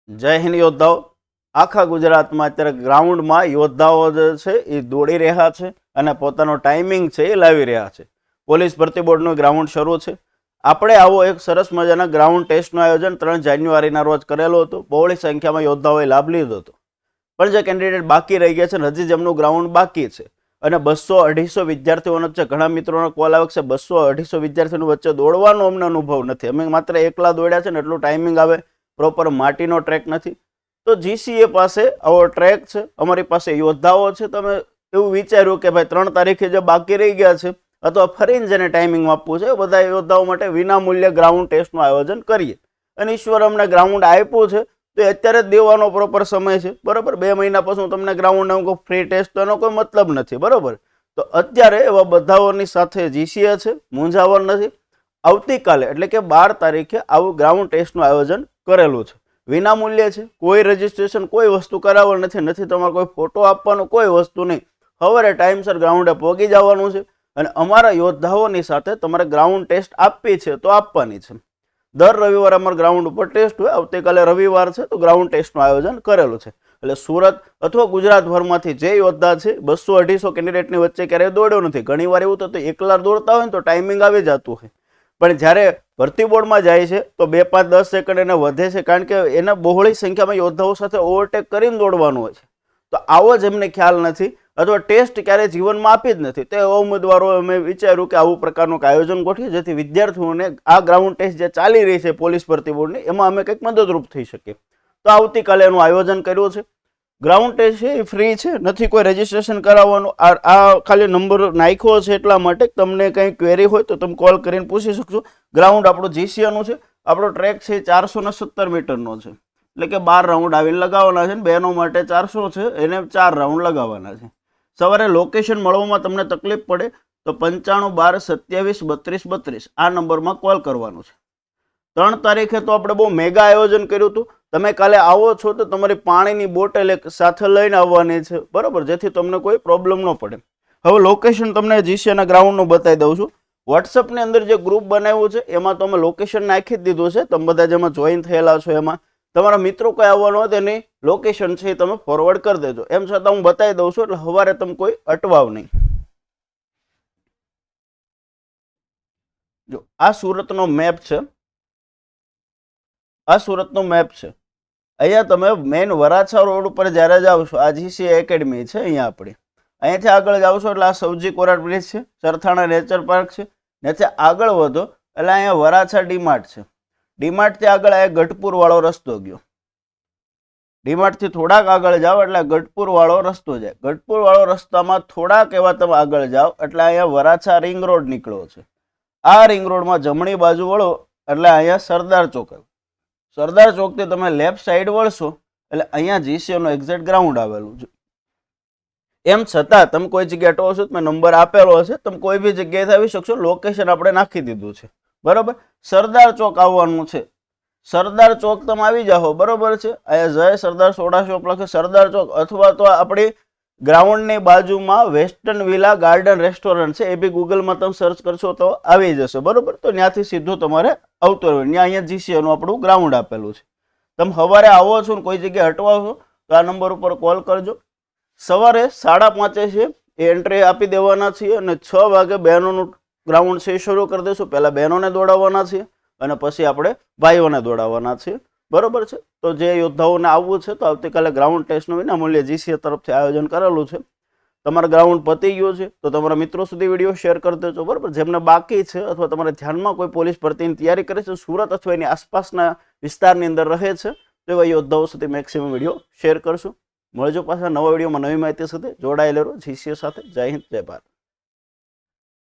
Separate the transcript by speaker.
Speaker 1: જય હિન્દ યોદ્ધાઓ. આખા ગુજરાતમાં અત્યારે ગ્રાઉન્ડમાં યોદ્ધાઓ જે છે એ દોડી રહ્યા છે અને પોતાનો ટાઈમિંગ છે એ લાવી રહ્યા છે. પોલીસ ભરતી બોર્ડનું ગ્રાઉન્ડ શરૂ છે. આપણે આવો એક સરસ મજાના ગ્રાઉન્ડ ટેસ્ટનું આયોજન 3 જાન્યુઆરીના રોજ કરેલું હતું. બહોળી સંખ્યામાં યોદ્ધાઓએ લાભ લીધો હતો. પણ જે કેન્ડિડેટ બાકી રહી ગયા છે ને હજી જેમનું ગ્રાઉન્ડ બાકી છે અને 200-250 વિદ્યાર્થીઓનો વચ્ચે ઘણા મિત્રોનો કોલ આવે છે 200-250 વિદ્યાર્થીઓની વચ્ચે દોડવાનો અમને અનુભવ નથી, અમે માત્ર એકલા દોડ્યા છે ને એટલું ટાઈમિંગ આવે, પ્રોપર માટીનો ટ્રેક નથી. તો જીસીએ પાસે આવો ટ્રેક છે, અમારી પાસે યોદ્ધાઓ છે. તમે એવું વિચાર્યું કે ભાઈ 3 તારીખે જે બાકી રહી ગયા છે અથવા ફરીને જેને ટાઈમિંગ આપવું છે બધા યોદ્ધાઓ માટે વિનામૂલ્યે ગ્રાઉન્ડ ટેસ્ટનું આયોજન કરીએ. અને ઈશ્વર અમને ગ્રાઉન્ડ આપ્યું છે તો અત્યારે જ દેવાનો પ્રોપર સમય છે, બરાબર. 2 મહિના પછી હું તમને ગ્રાઉન્ડ ફ્રી ટેસ્ટ એનો કોઈ મતલબ નથી, બરાબર. તો અત્યારે એવા બધાઓની સાથે જીસીએ છે, મૂંઝાવણ નથી. આવતીકાલે એટલે કે 12 તારીખે આવું ગ્રાઉન્ડ ટેસ્ટનું આયોજન કરેલું છે. વિનામૂલ્ય છે, કોઈ રજીસ્ટ્રેશન કોઈ વસ્તુ કરાવવાનું નથી, તમારે કોઈ ફોટો આપવાનો કોઈ વસ્તુ નહીં. સવારે ટાઈમસર ગ્રાઉન્ડે પહોંચી જવાનું છે અને અમારા યોદ્ધાઓની સાથે તમારે ગ્રાઉન્ડ ટેસ્ટ આપવી છે તો આપવાની છે. દર રવિવારે અમારા ગ્રાઉન્ડ ઉપર ટેસ્ટ હોય. આવતીકાલે રવિવાર છે તો ગ્રાઉન્ડ ટેસ્ટનું આયોજન કરેલું છે. એટલે સુરત અથવા ગુજરાતભરમાંથી જે યોદ્ધા છે 200-250 કેન્ડિડેટની વચ્ચે ક્યારેય દોડ્યો નથી. ઘણીવાર એવું થતું એકલા દોડતા હોય ને તો ટાઈમિંગ આવી જતું હોય, પણ જ્યારે ભરતી બોર્ડમાં જાય છે તો 2, 5, 10 સેકન્ડ એને વધે છે, કારણ કે એને બહોળી સંખ્યામાં યોદ્ધાઓ સાથે ઓવરટેક કરીને દોડવાનું હોય છે. તો આવો જ એમને ખ્યાલ નથી અથવા ટેસ્ટ ક્યારેય જીવનમાં આપી જ નથી. તે ઉમેદવારો અમે વિચાર્યું કે આવું પ્રકારનું આયોજન ગોઠવીએ જેથી વિદ્યાર્થીઓને આ ગ્રાઉન્ડ ટેસ્ટ જે ચાલી રહી છે પોલીસ ભરતી બોર્ડની એમાં અમે કંઈક મદદરૂપ થઈ શકીએ. તો આવતીકાલે એનું આયોજન કર્યું છે. ગ્રાઉન્ડ ટેસ્ટ છે એ ફ્રી છે, નથી કોઈ રજીસ્ટ્રેશન કરાવવાનું. આ ખાલી નંબર નાખ્યો છે એટલા માટે તમને કંઈ ક્વેરી હોય તો તમે કોલ કરીને પૂછી શકશો. ગ્રાઉન્ડ આપણું જીસીએનું છે. આપણો ટ્રેક છે 417 મીટરનો છે, એટલે કે 12 રાઉન્ડ આવીને લગાવવાના છે. બહેનો માટે 400 છે, એને 4 રાઉન્ડ લગાવવાના છે. સવારે લોકેશન મળવામાં તમને તકલીફ પડે તો 95 12 27 32 32 આ નંબરમાં કોલ કરવાનો છે. 3 તારીખે તો આપણે બહુ મેગા આયોજન કર્યું હતું. તમે કાલે આવો છો તો તમારી પાણીની બોટલ એક સાથે લઈને આવવાની છે, બરાબર, જેથી તમને કોઈ પ્રોબ્લેમ ન પડે. હવે લોકેશન તમને જીસીએના ગ્રાઉન્ડનું બતાવી દઉં છું. વોટ્સઅપની અંદર જે ગ્રુપ બનાવ્યું છે એમાં તો અમે લોકેશન નાખી જ દીધું છે. તમે બધા જેમાં જોઈન થયેલા છો એમાં તમારા મિત્રો કોઈ આવવાનો હોય તેની લોકેશન છે એ તમે ફોરવર્ડ કરી દેજો. એમ છતાં હું બતાવી દઉં છું એટલે સવારે તમે કોઈ અટવાવ નહીં. જો આ સુરતનો મેપ છે, આ સુરતનો મેપ છે. અહીંયા તમે મેઇન વરાછા રોડ ઉપર જ્યારે જાઓ છો, આ જીસી એકેડમી છે અહીંયા આપણી, અહીંયાથી આગળ જાઓ છો એટલે આ સૌજી કોરાટ બ્રિજ છે, સરથાણા નેચર પાર્ક છે. ત્યાંથી આગળ વધો એટલે અહીંયા વરાછા ડીમાર્ટ છે. ડીમાર્ટથી આગળ આ ગઢપુર વાળો રસ્તો ગયો. ડીમાર્ટથી થોડાક આગળ જાઓ એટલે ગઢપુર વાળો રસ્તો જાય. ગઢપુર વાળો રસ્તામાં થોડાક એવા તમે આગળ જાઓ એટલે અહીંયા વરાછા રિંગ રોડ નીકળ્યો છે. આ રિંગ રોડમાં જમણી બાજુ વળો એટલે અહીંયા સરદાર ચોક. સરદાર ચોકથી તમે લેફ્ટ સાઈડ વળશો એટલે અહીંયા જીસીએનું એક્ઝેક્ટ ગ્રાઉન્ડ આવેલું છે. એમ છતાં તમે કોઈ જગ્યાએ અટવો છો, મેં નંબર આપેલો હશે, તમે કોઈ બી જગ્યાએથી આવી શકશો. લોકેશન આપણે નાખી દીધું છે, બરાબર. સરદાર ચોક આવવાનું છે. સરદાર ચોક તમે આવી જાઓ, બરાબર છે. અહીંયા જય સરદાર સોડા શોપ લખે સરદાર ચોક, અથવા તો આપણી ગ્રાઉન્ડની બાજુમાં વેસ્ટર્ન વિલા ગાર્ડન રેસ્ટોરન્ટ છે, એ બી ગૂગલમાં તમે સર્ચ કરશો તો આવી જશે, બરાબર. તો ત્યાંથી સીધું તમારે આવતું રહેવું. ત્યાં અહીંયા જીસીએનું આપણું ગ્રાઉન્ડ આપેલું છે. તમે સવારે આવો છો ને કોઈ જગ્યાએ અટવાઓ છો તો આ નંબર ઉપર કોલ કરજો. સવારે 5:30 છે એ એન્ટ્રી આપી દેવાના છીએ અને 6 વાગે બહેનોનું ગ્રાઉન્ડ છે શરૂ કરી દઈશું. પહેલાં બહેનોને દોડાવવાના છીએ અને પછી આપણે ભાઈઓને દોડાવવાના છીએ, બરોબર છે. તો જે યોદ્ધાઓને આવવું છે તો આવતીકાલે ગ્રાઉન્ડ ટેસ્ટનું વિનામૂલ્યે જીસીએ તરફથી આયોજન કરેલું છે. તમારા ગ્રાઉન્ડ પતી ગયું છે તો તમારા મિત્રો સુધી વિડીયો શેર કરી દેજો, બરાબર. જેમને બાકી છે અથવા તમારા ધ્યાનમાં કોઈ પોલીસ ભરતીની તૈયારી કરે છે, સુરત અથવા એની આસપાસના વિસ્તારની અંદર રહે છે, તો એવા યોદ્ધાઓ સુધી મેક્સિમમ વિડીયો શેર કરશું. મળજો પાછા નવા વિડીયોમાં નવી માહિતી સાથે. જોડાયેલો રહો જીસીએ સાથે. જય હિન્દ, જય ભારત.